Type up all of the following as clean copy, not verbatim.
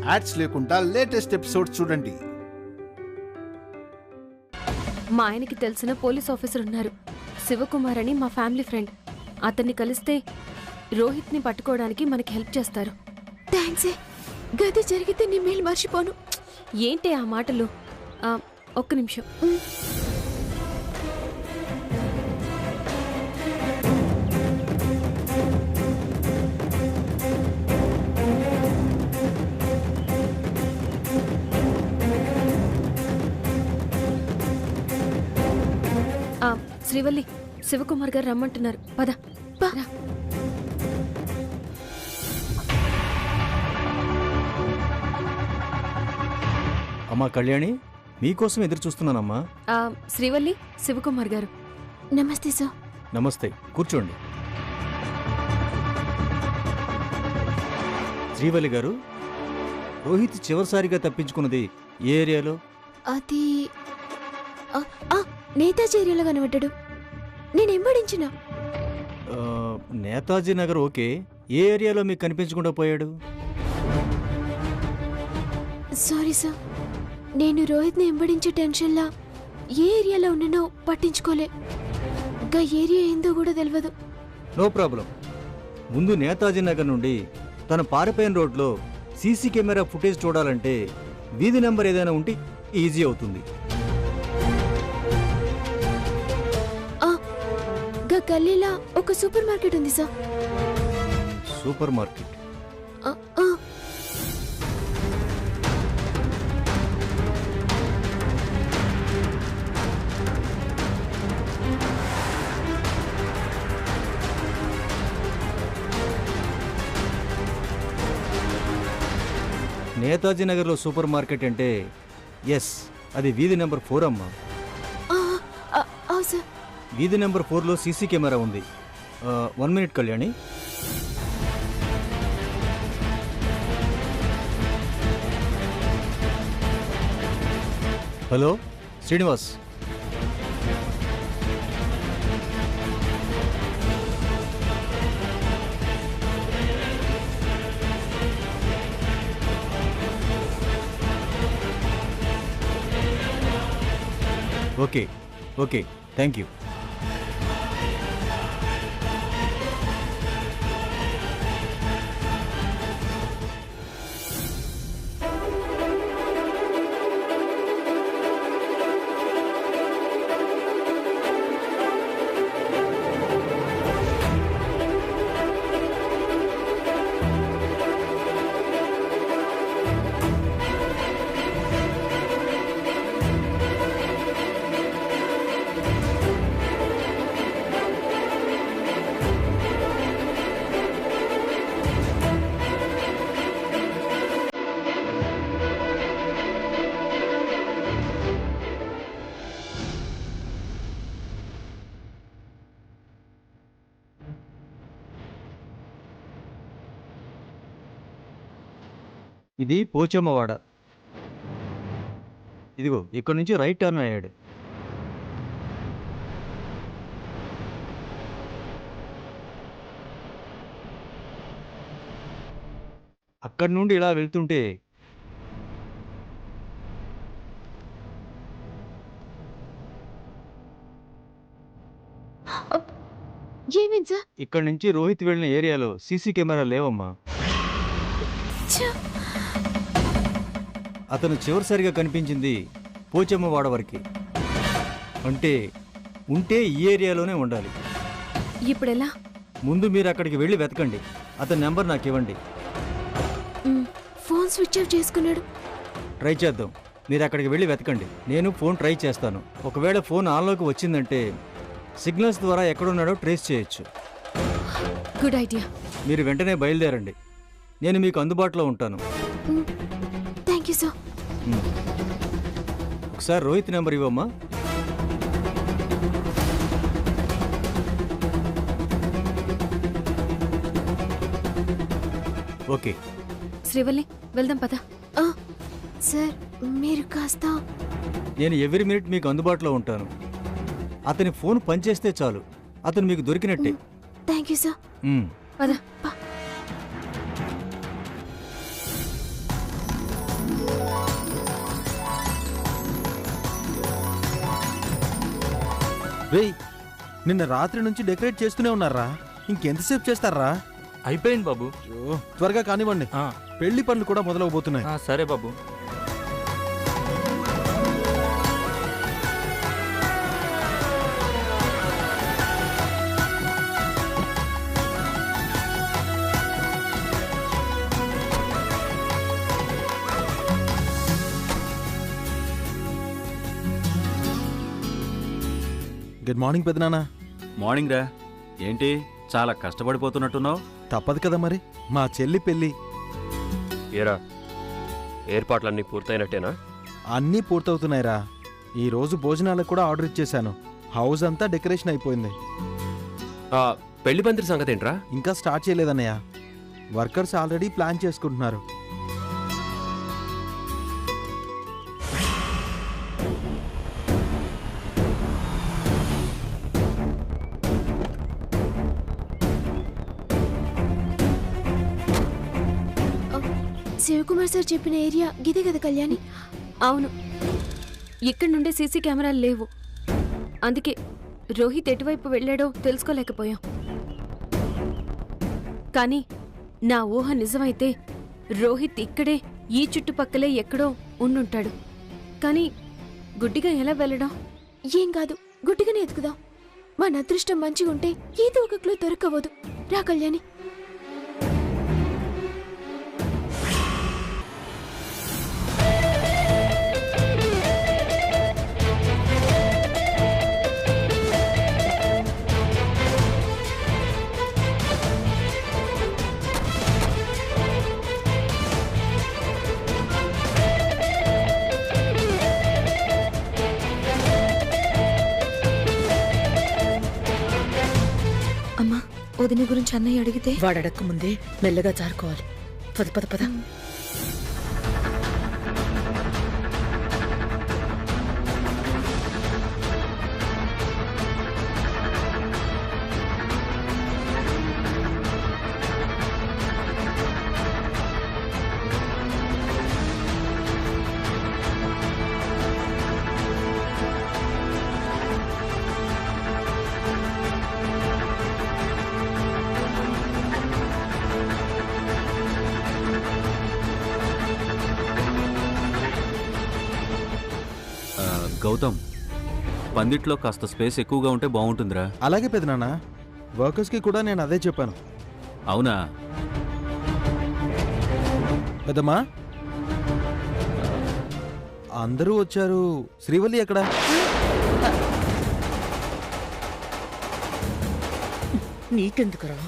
Ads లేకుండా latest episodes చూడండి. మా ఆయనకి తెలిసిన పోలీస్ ఆఫీసర్ ఉన్నారు, శివకుమార్ అని, మా ఫ్యామిలీ ఫ్రెండ్. అతన్ని కలిస్తే రోహిత్ని పట్టుకోవడానికి మనకి హెల్ప్ చేస్తారు. థ్యాంక్స్. గది జరిగితే నీ మేలు మర్చిపోను. ఏంటి ఆ మాటలు? ఒక్క నిమిషం. శ్రీవల్లి, శివకుమార్ గారు రమ్మంటున్నారు. పద. అమ్మా కళ్యాణి, మీకోసం ఎదురు చూస్తున్నానమ్మా. శ్రీవల్లి, శివకుమార్ గారు. నమస్తే సార్. నమస్తే, కూర్చోండి. శ్రీవల్లి గారు, రోహిత్ చివరిసారిగా తప్పించుకున్నది ఏ ఏరియాలో? అది నేతాజీ ఏరియాలో కనబడ్డాడు. నేను ఎంబడించిన. నేతాజీ నగర్ ఓకే, ఏ ఏరియాలో మీకు కనిపించకుండా పోయాడు? సారీ సార్, నేను రోహిత్ని ఎంబడించే టెన్షన్లా ఏ ఏరియాలో ఉన్నానో పట్టించుకోలే. గా ఏరియా ఏందో కూడా తెలియదు. No problem. ముందు నేతాజీ నగర్ నుండి తన పారిపోయిన రోడ్లో సీసీ కెమెరా ఫుటేజ్ చూడాలంటే వీధి నెంబర్ ఏదైనా ఉంటే ఈజీ అవుతుంది. గల్లీలా ఒక సూపర్ మార్కెట్ ఉంది సార్. Super market? నేతాజీ నగర్లో సూపర్ మార్కెట్ అంటే ఎస్, అది వీధి నెంబర్ 4 అమ్మా. సార్, వీధి నెంబర్ 4లో సీసీ కెమెరా ఉంది. 1 minute Kalyani. Hello Srinivas. Okay okay, thank you. ఇది పోచమ్మవాడ. ఇదిగో ఇక్కడ నుంచి రైట్ టర్న్ అయ్యాడు. అక్కడి నుండి ఇలా వెళ్తుంటే ఏమేం సార్? ఇక్కడ నుంచి రోహిత్ వెళ్ళిన ఏరియాలో సీసీ కెమెరా లేవమ్మా. అతను చివరిసారిగా కనిపించింది పోచమ్మవాడ వరకు. అంటే ఉంటే ఈ ఏరియాలోనే ఉండాలి. ఇప్పుడెలా? ముందు మీరు అక్కడికి వెళ్ళి వెతకండి. అతని నెంబర్ నాకు ఇవ్వండి. ఫోన్ స్విచ్ ఆఫ్ చేసుకున్నాడు. ట్రై చేద్దాం. మీరు అక్కడికి వెళ్ళి వెతకండి, నేను ఫోన్ ట్రై చేస్తాను. ఒకవేళ ఫోన్ ఆన్లోకి వచ్చిందంటే సిగ్నల్స్ ద్వారా ఎక్కడున్నాడో ట్రేస్ చేయొచ్చు. Good idea. మీరు వెంటనే బయలుదేరండి, నేను మీకు అందుబాటులో ఉంటాను. Thank you sir. ఒకసారి రోహిత్ నెంబర్ ఇవ్వమ్మా. ఓకే శ్రీవల్లి, వెళ్దాం పద. సార్ మీరు కాస్త. నేను ఎవ్రీ మినిట్ మీకు అందుబాటులో ఉంటాను. అతని ఫోన్ పనిచేస్తే చాలు, అతను మీకు దొరికినట్టే. Thank you sir. పద. రేయ్, నిన్న రాత్రి నుంచి డెకరేట్ చేస్తూనే ఉన్నారా? ఇంకెంతసేపు చేస్తారా? అయిపోయింది బాబు. అయ్యో, త్వరగా కానివ్వండి. పెళ్లి పనులు కూడా మొదలవబోతున్నాయి. సరే బాబు. గుడ్ మార్నింగ్ పెద్దనాన్న. మార్నింగ్ రా. ఏంటి చాలా కష్టపడిపోతున్నట్టున్నావు? తప్పదు కదా మరి, మా చెల్లి పెళ్లి. ఏరా, ఏర్పాట్లన్నీ పూర్తయినట్టేనా? అన్నీ పూర్తవుతున్నాయిరా. ఈ రోజు భోజనాలకు కూడా ఆర్డర్ ఇచ్చేశాను. హౌస్ అంతా డెకరేషన్ అయిపోయింది. పెళ్లి పందిరి సంగతి ఏంట్రా? ఇంకా స్టార్ట్ చేయలేదన్నయ్య. వర్కర్స్ ఆల్రెడీ ప్లాన్ చేసుకుంటున్నారు. శివకుమార్ సార్ చెప్పిన ఏరియా గిదే కదా కళ్యాణి? అవును, ఇక్కడి నుండి సీసీ కెమెరాలు లేవు. అందుకే రోహిత్ ఎటువైపు వెళ్ళాడో తెలుసుకోలేకపోయాం. కానీ నా ఊహ నిజమైతే రోహిత్ ఇక్కడే ఈ చుట్టుపక్కలే ఎక్కడో ఉండుంటాడు. కానీ గుడ్డిగా ఎలా వెళ్ళడం? ఏం కాదు, గుడ్డిగానే ఎతుకుదాం. మన అదృష్టం మంచిగా ఉంటే ఏదో ఒక క్లూ దొరకవద్దు. రా కళ్యాణి. వదిన గురించి అన్నయ్య అడిగితే వాడడక్క ముందే మెల్లగా జారుకోవాలి. పద పద పద. గౌతమ్, పందిట్లో కాస్త స్పేస్ ఎక్కువగా ఉంటే బాగుంటుందిరా. అలాగే పెద్దనాన్న, వర్కర్స్కి కూడా నేను అదే చెప్పాను. అవునా? పెద్దమ్మా, అందరూ వచ్చారు. శ్రీవల్లి ఎక్కడా? నీకెందుకురా?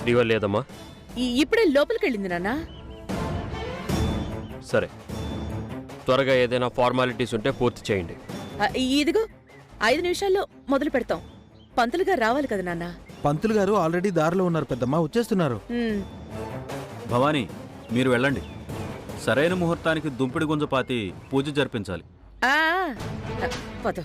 శ్రీవల్లి లేదమ్మా. ఇప్పుడే లోపలికి వెళ్ళింది నాన్న. సరే, త్వరగా ఏదైనా ఫార్మాలిటీస్ ఉంటే పూర్తి చేయండి. ఇదిగో 5 నిమిషాల్లో మొదలు పెడతాం. పంతులు గారు రావాలి కదా నాన్న. పంతులు గారు ఆల్రెడీ దారిలో ఉన్నారు పెద్దమ్మా, వచ్చేస్తున్నారు. భవానీ, మీరు వెళ్ళండి. సరైన ముహూర్తానికి దుంపిడి గుంజపాతి పూజ జరిపించాలి. పద.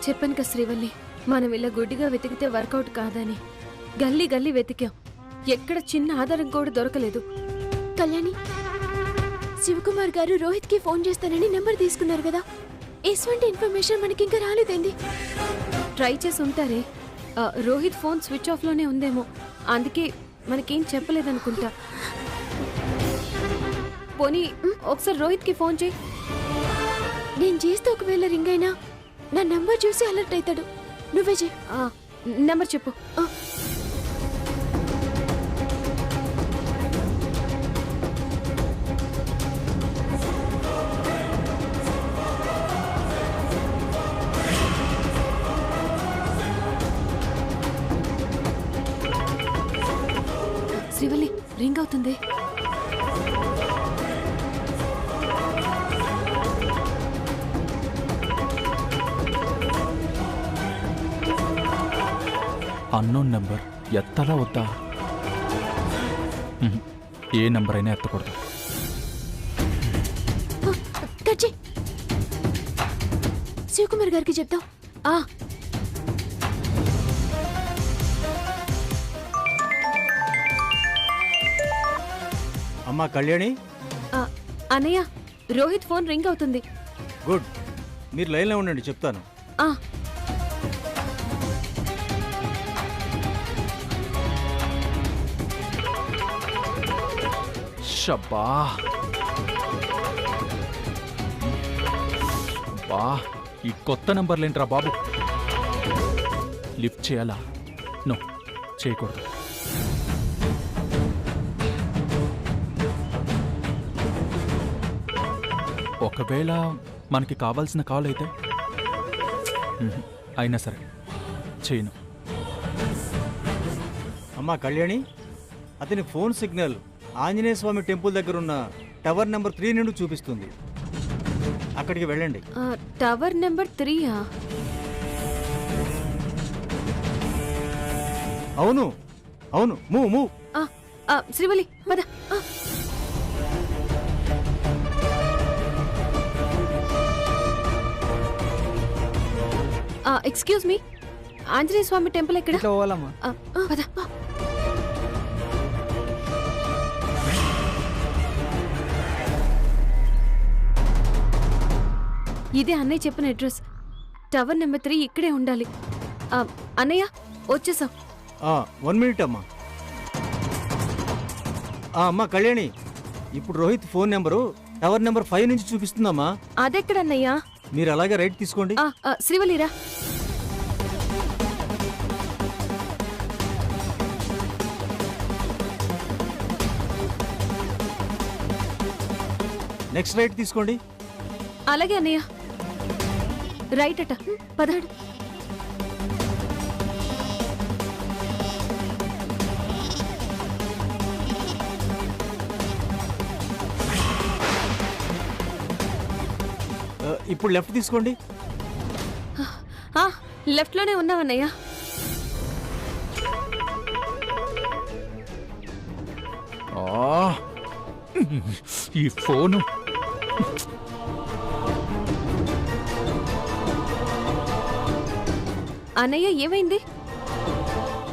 చెప్పాను కదా శ్రీవల్లి, మనం ఇలా గుడ్డిగా వెతికితే వర్కౌట్ కాదని. గల్లీ గల్లీ వెతికాం, ఎక్కడ చిన్న ఆధారం కూడా దొరకలేదు. కళ్యాణి, శివకుమార్ గారు రోహిత్ కి ఫోన్ చేస్తానని నెంబర్ తీసుకున్నారు కదా. ఎటువంటి ఇన్ఫర్మేషన్ మనకి ఇంకా రాలేదండి. ట్రై చేసి ఉంటారే. రోహిత్ ఫోన్ స్విచ్ ఆఫ్ లోనే ఉందేమో, అందుకే మనకేం చెప్పలేదనుకుంటా. పోనీ ఒకసారి రోహిత్ కి ఫోన్ చేయి. నేను చేస్తే ఒకవేళ రింగ్ అయినా నా నంబర్ చూసి అలర్ట్ అవుతాడు. నువ్వే చేయి. నెంబర్ చెప్పు. శ్రీవల్లి, రింగ్ అవుతుంది. ఆ అన్నోన్ నెంబర్ ఎత్తలా వద్దా? ఏ నెంబర్ అయినా ఎత్తకూడదు. కట్ చేయి. శివకుమార్ గారికి చెప్తాం. అమ్మా కళ్యాణి. అన్నయ్య, రోహిత్ ఫోన్ రింగ్ అవుతుంది. గుడ్, మీరు లైన్లో ఉండండి, చెప్తాను. షబ్బా, బా, ఈ కొత్త నెంబర్లేంట్రా బాబు. లిఫ్ట్ చేయాలా? నో, చేయకూడదు. ఒకవేళ మనకి కావాల్సిన కాల్ అయితే అయినా సరే చేయను. అమ్మా కళ్యాణి, అతని ఫోన్ సిగ్నల్ ఆంజనేయ స్వామి టెంపుల్ దగ్గర ఉన్న టవర్ నెంబర్ 3 నుండి చూపిస్తుంది. అక్కడికి వెళ్ళండి. Tower number 3? అవును అవును, మూవ్ మూవ్. శ్రీవల్లి పద. ఎక్స్క్యూజ్ మీ, ఆంజనేయ స్వామి టెంపుల్ ఎక్కడ? పద. ఇదే అన్నయ్య చెప్పిన అడ్రస్. టవర్ నెంబర్ 3 ఇక్కడే ఉండాలి. అన్నయ్య వచ్చేసాం. 1 మినిట్ అమ్మా. అమ్మా కళ్యాణి, ఇప్పుడు Rohit phone number tower number 5 నుంచి చూపిస్తుందమ్మా. అదెక్కడన్నయ్యా? మీరు అలాగే రైట్ తీసుకోండి. శ్రీవల్లిరా. నెక్స్ట్ రైట్ తీసుకోండి. అలాగే అన్నయ్య. రైట్ అట. పదాడు. ఇప్పుడు లెఫ్ట్ తీసుకోండి. లెఫ్ట్ లోనే ఉన్నావన్నయ్య. ఈ ఫోను అన్నయ్య ఏమైంది?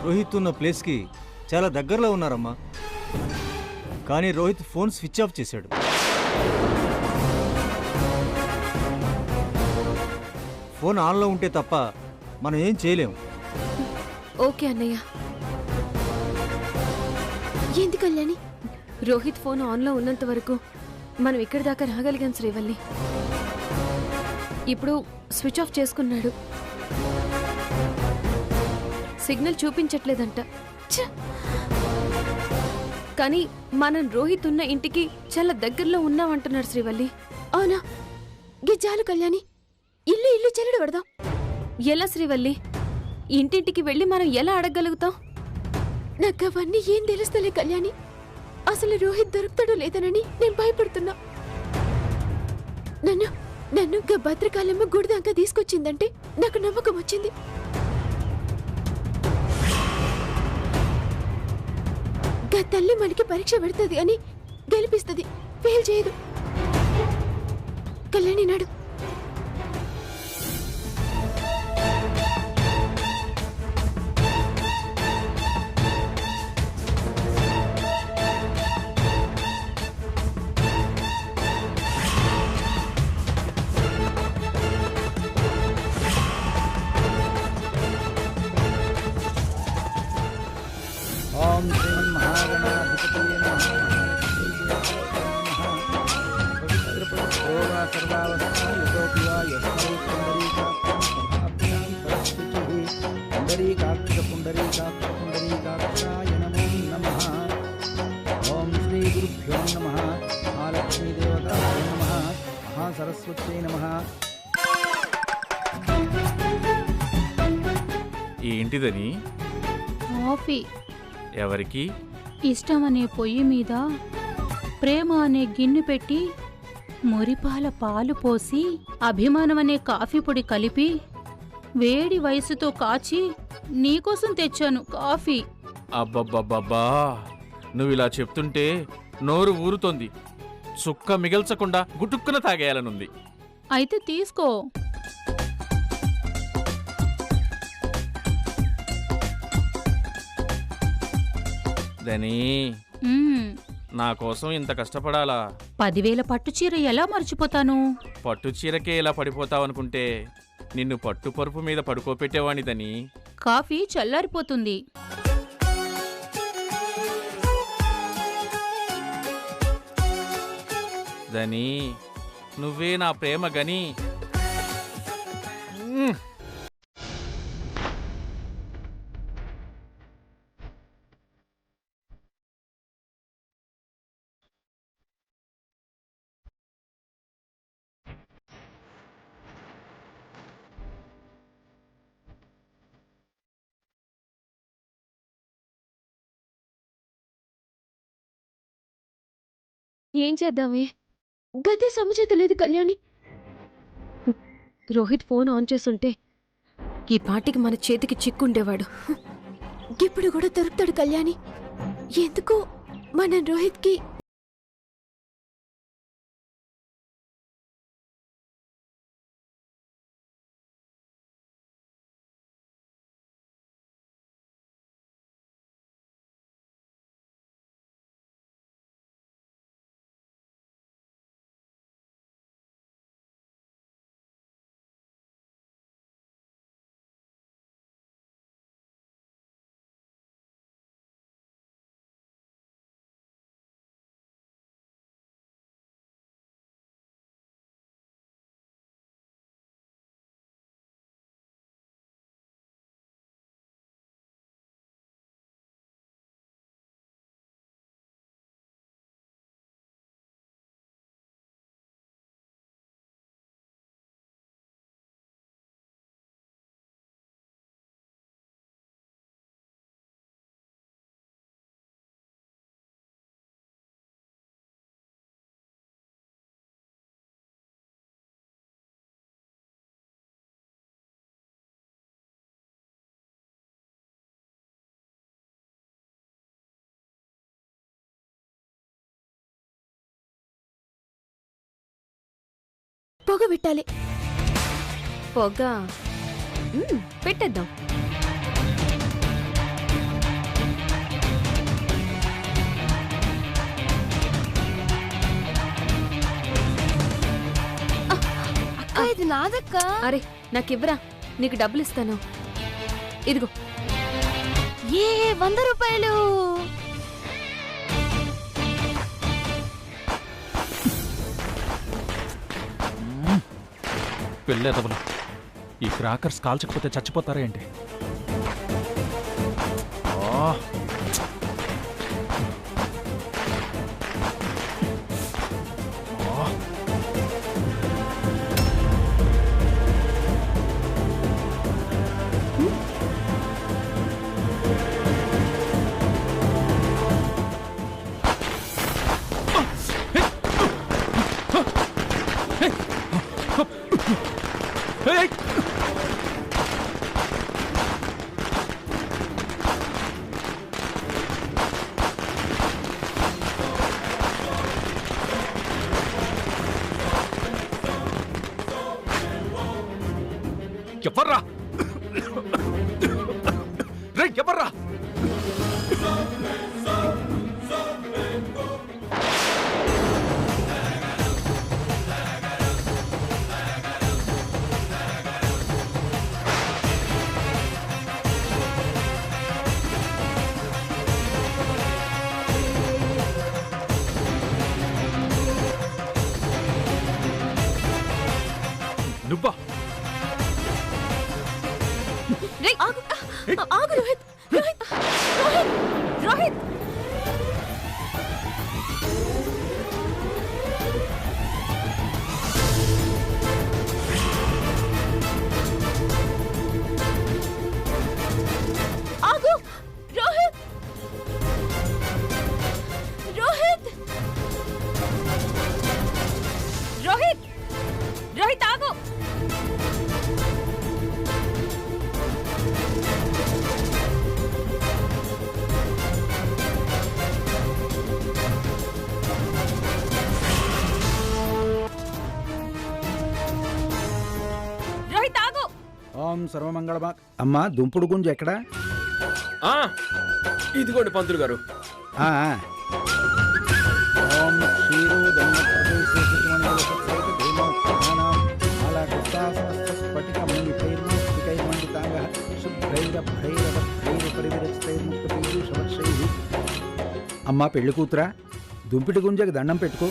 రోహిత్ ఉన్న ప్లేస్కి చాలా దగ్గరలో ఉన్నారమ్మా, కానీ రోహిత్ ఫోన్ స్విచ్ ఆఫ్ చేశాడు. ఫోన్ ఆన్లో ఉంటే తప్ప మనం ఏం చేయలేము. ఓకే అన్నయ్య. ఏంది కళ్యాణి? రోహిత్ ఫోన్ ఆన్లో ఉన్నంత వరకు మనం ఇక్కడి దాకా రాగలిగాం శ్రీవల్లి. ఇప్పుడు స్విచ్ ఆఫ్ చేసుకున్నాడు. సిగ్నల్ చూపించట్లేదంట. కానీ మనం రోహిత్ ఉన్న ఇంటికి చాలా దగ్గరలో ఉన్నామంటున్నాడు శ్రీవల్లి. అవునా? గిజ్జాలు కళ్యాణి, ఇల్లు ఇల్లు చెల్లడు పడదాం. ఎలా శ్రీవల్లి? ఇంటింటికి వెళ్ళి మనం ఎలా అడగగలుగుతాం? నాకు అవన్నీ ఏం తెలుస్తలే కళ్యాణి. అసలు రోహిత్ దొరుకుతాడో లేదనని నేను భయపడుతున్నా. నన్ను భద్రకాలమ్మ గుడి దాకా తీసుకొచ్చిందంటే నాకు నమ్మకం వచ్చింది. తల్లి మనకి పరీక్ష పెడుతుంది అని గెలిపిస్తుంది, ఫెయిల్ చేయదు. కళ్యాణి నాడు. ఓం శ్రీమన్మహాగణాధిపతయే నమః. పుండరీకాక్షాయ నమో నమః. ఓం శ్రీ గురుభ్యో నమః. మహాలక్ష్మీ దేవతాయ నమః. మహాసరస్వత్యై నమః. ఏంటిదని? కాఫీ. ఎవరికి? ఇష్టం అనే పొయ్యి మీద ప్రేమ అనే గిన్నె పెట్టి మురిపాల పాలు పోసి అభిమానం అనే కాఫీ పొడి కలిపి వేడి వయసుతో కాచి నీకోసం తెచ్చాను కాఫీ. అబ్బబ్బబ్బబ్బా, నువ్వు ఇలా చెప్తుంటే నోరు ఊరుతోంది. చుక్క మిగల్చకుండా గుటుక్కున తాగేయాలనుంది. అయితే తీసుకో. దని, మ్మ్. నా కోసం ఇంత కష్టపడాలా? 10,000 పట్టుచీర ఎలా మర్చిపోతాను? పట్టు చీరకే ఇలా పడిపోతావనుకుంటే నిన్ను పట్టు పరుపు మీద పడుకోపెట్టేవాణ్ణి దని. కాఫీ చల్లారిపోతుంది. దని, నువ్వే నా ప్రేమ గని. ఏం చేద్దామే? గదే సముచిత లేదు కళ్యాణి. రోహిత్ ఫోన్ ఆన్ చేసుంటే ఈ పాటికి మన చేతికి చిక్కుండేవాడు. ఇప్పుడు కూడా దొరుకుతాడు కళ్యాణి. ఎందుకు మనం రోహిత్కి పొగ పెట్టాలి. పొగ పెట్టేద్దాం. ఇది నాదక్క. అరే నాకివ్వరా, నీకు డబ్బులు ఇస్తాను. ఇదిగో. 100 రూపాయలు. పెళ్ళేదవలు, ఈ క్రాకర్స్ కాల్చకపోతే చచ్చిపోతారా ఏంటి? ఎవర్రా రే, ఎవర్రా? నువ్వా? ఆగు రోహిత్. రోహిత్ రోహిత్ రోహిత్. ఆగు రోహిత్. రోహిత్ రోహిత్ రోహిత్ ఆగు. ఓం సర్వమంగళమా. అమ్మా దుంపుడు గుంజ ఎక్కడా? ఇదిగోండి పంతులు గారు. ఆ, ఆ. ఓం క్షీరో అమ్మా పెళ్లి కూతురా, దుంపిటి గుంజకి దండం పెట్టుకో.